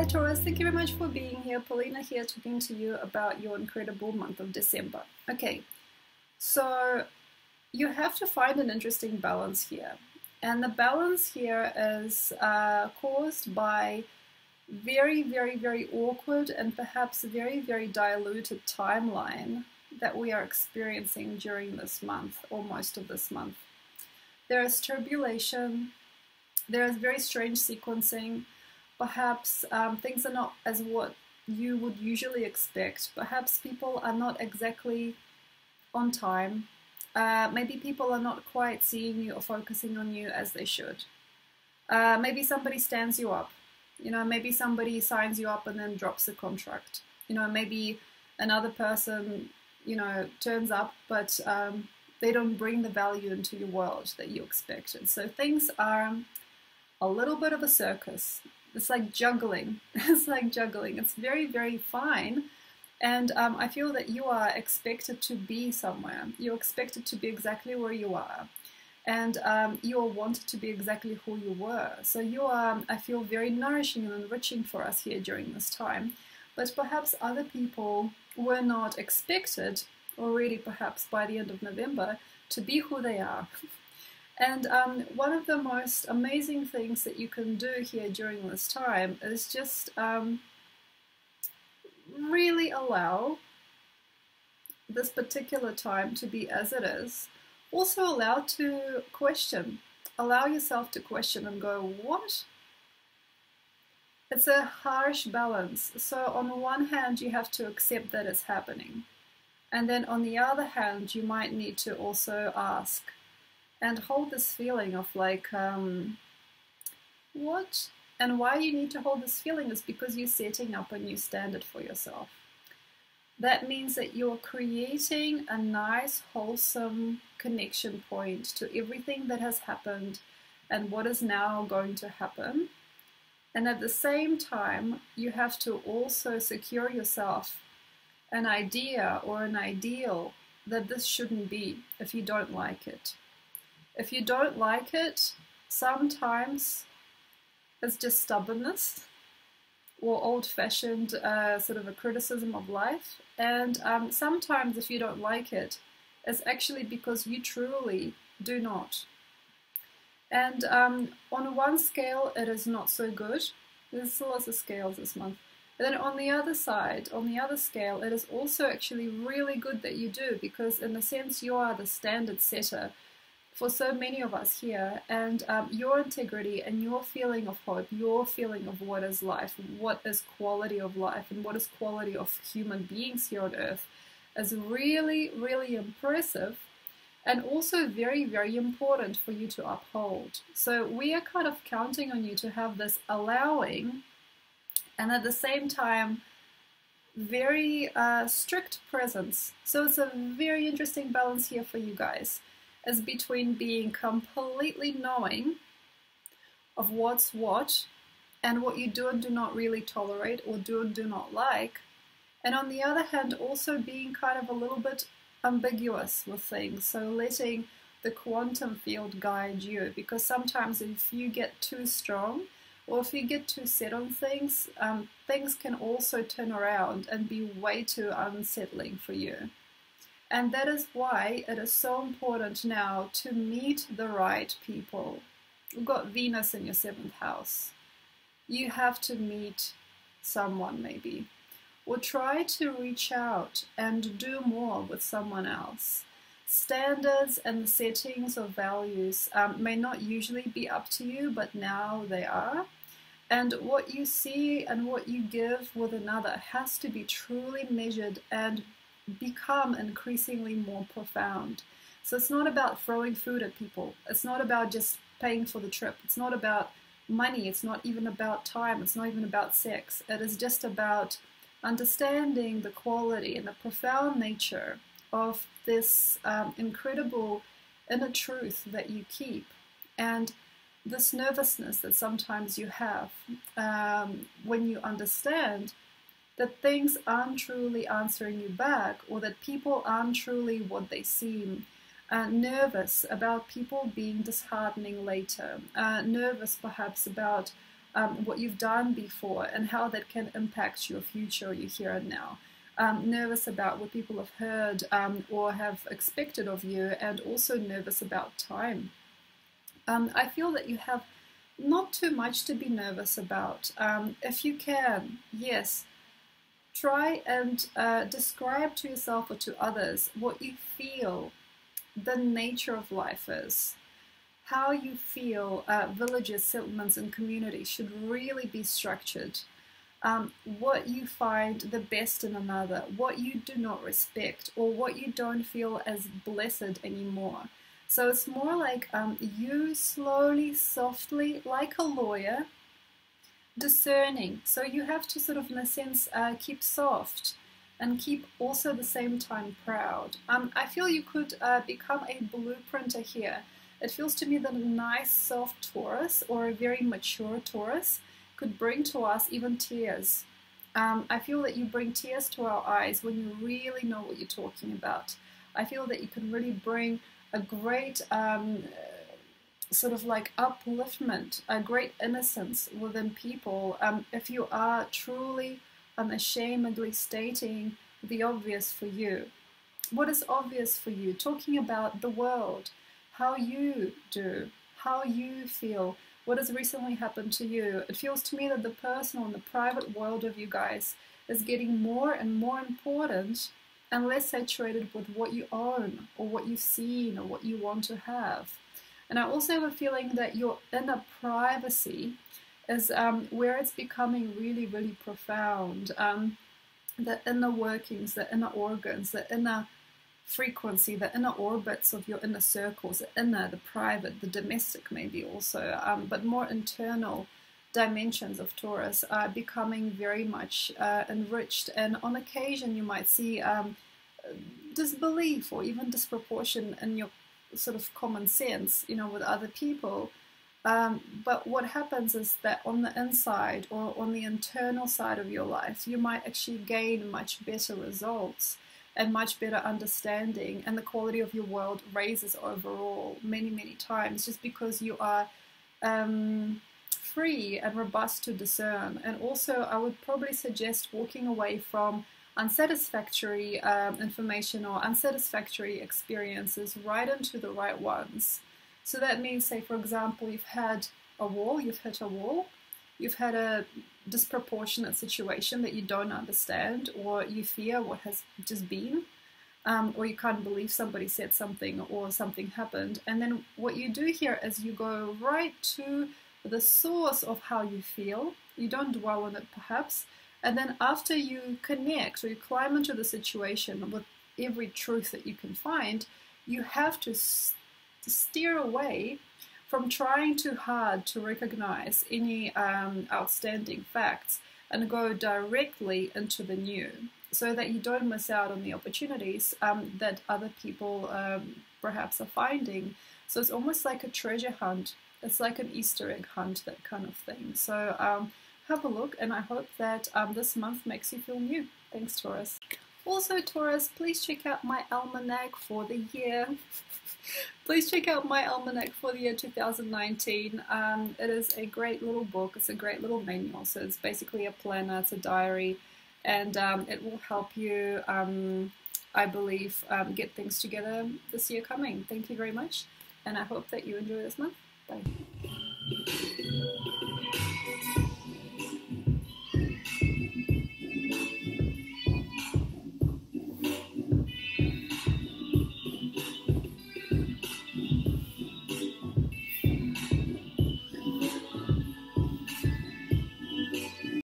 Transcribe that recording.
Taurus, thank you very much for being here. Polina here, talking to you about your incredible month of December. Okay, so you have to find an interesting balance here. And the balance here is caused by very, very, very awkward and perhaps very, very diluted timeline that we are experiencing during this month, or most of this month. There is turbulation, there is very strange sequencing. Perhaps things are not as what you would usually expect. Perhaps people are not exactly on time. Maybe people are not quite seeing you or focusing on you as they should. Maybe somebody stands you up. You know, maybe somebody signs you up and then drops the contract. You know, maybe another person, you know, turns up, but they don't bring the value into your world that you expected. So things are a little bit of a circus. It's like juggling. It's like juggling. It's very, very fine. And I feel that you are expected to be somewhere. You're expected to be exactly where you are. And you are wanted to be exactly who you were. So you are, I feel, very nourishing and enriching for us here during this time. But perhaps other people were not expected already, perhaps by the end of November, to be who they are. And one of the most amazing things that you can do here during this time is just really allow this particular time to be as it is. Also allow to question. Allow yourself to question and go, what? It's a harsh balance. So on one hand, you have to accept that it's happening. And then on the other hand, you might need to also ask and hold this feeling of like, what? And why you need to hold this feeling is because you're setting up a new standard for yourself. That means that you're creating a nice, wholesome connection point to everything that has happened and what is now going to happen. And at the same time, you have to also secure yourself an idea or an ideal that this shouldn't be if you don't like it. If you don't like it, sometimes it's just stubbornness or old-fashioned sort of a criticism of life. And sometimes if you don't like it, it's actually because you truly do not. And on one scale, it is not so good. There's lots of scales this month. And then on the other side, on the other scale, it is also actually really good that you do, because in a sense you are the standard setter for so many of us here, and your integrity and your feeling of hope, your feeling of what is life, what is quality of life, and what is quality of human beings here on earth is really, really impressive, and also very, very important for you to uphold. So we are kind of counting on you to have this allowing, and at the same time, very strict presence. So it's a very interesting balance here for you guys, as between being completely knowing of what's what and what you do and do not really tolerate or do and do not like, and on the other hand also being kind of a little bit ambiguous with things, so letting the quantum field guide you, because sometimes if you get too strong or if you get too set on things, things can also turn around and be way too unsettling for you. And that is why it is so important now to meet the right people. You've got Venus in your 7th house. You have to meet someone maybe, or try to reach out and do more with someone else. Standards and settings of values may not usually be up to you, but now they are. And what you see and what you give with another has to be truly measured and become increasingly more profound. So it's not about throwing food at people. It's not about just paying for the trip. It's not about money. It's not even about time. It's not even about sex. It is just about understanding the quality and the profound nature of this incredible inner truth that you keep, and this nervousness that sometimes you have when you understand that things aren't truly answering you back, or that people aren't truly what they seem. Nervous about people being disheartening later. Nervous perhaps about what you've done before, and how that can impact your future, your here and now. Nervous about what people have heard or have expected of you, and also nervous about time. I feel that you have not too much to be nervous about. If you can, yes, try and describe to yourself or to others what you feel the nature of life is. How you feel villages, settlements, and communities should really be structured. What you find the best in another, what you do not respect, or what you don't feel as blessed anymore. So it's more like you slowly, softly, like a lawyer, discerning. So you have to sort of, in a sense, keep soft and keep also at the same time proud. I feel you could become a blueprinter here. It feels to me that a nice soft Taurus or a very mature Taurus could bring to us even tears. I feel that you bring tears to our eyes when you really know what you're talking about. I feel that you can really bring a great sort of like upliftment, a great innocence within people, if you are truly unashamedly stating the obvious for you. What is obvious for you? Talking about the world, how you do, how you feel, what has recently happened to you. It feels to me that the personal and the private world of you guys is getting more and more important and less saturated with what you own or what you've seen or what you want to have. And I also have a feeling that your inner privacy is where it's becoming really, really profound. The inner workings, the inner organs, the inner frequency, the inner orbits of your inner circles, the inner, the private, the domestic maybe also, but more internal dimensions of Taurus are becoming very much enriched. And on occasion you might see disbelief or even disproportion in your sort of common sense, you know, with other people. But what happens is that on the inside or on the internal side of your life, you might actually gain much better results and much better understanding, and the quality of your world raises overall many, many times, just because you are free and robust to discern. And also I would probably suggest walking away from unsatisfactory information or unsatisfactory experiences right into the right ones. So that means, say for example, you've had a wall, you've hit a wall, you've had a disproportionate situation that you don't understand, or you fear what has just been, or you can't believe somebody said something or something happened. And then what you do here is you go right to the source of how you feel. You don't dwell on it perhaps. And then after you connect or you climb into the situation with every truth that you can find, you have to steer away from trying too hard to recognize any outstanding facts and go directly into the new, so that you don't miss out on the opportunities that other people perhaps are finding. So it's almost like a treasure hunt. It's like an Easter egg hunt, that kind of thing. So have a look, and I hope that this month makes you feel new. Thanks, Taurus. Also, Taurus, please check out my almanac for the year. Please check out my almanac for the year 2019. It is a great little book. It's a great little manual. So it's basically a planner. It's a diary. And it will help you, I believe, get things together this year coming. Thank you very much. And I hope that you enjoy this month. Bye.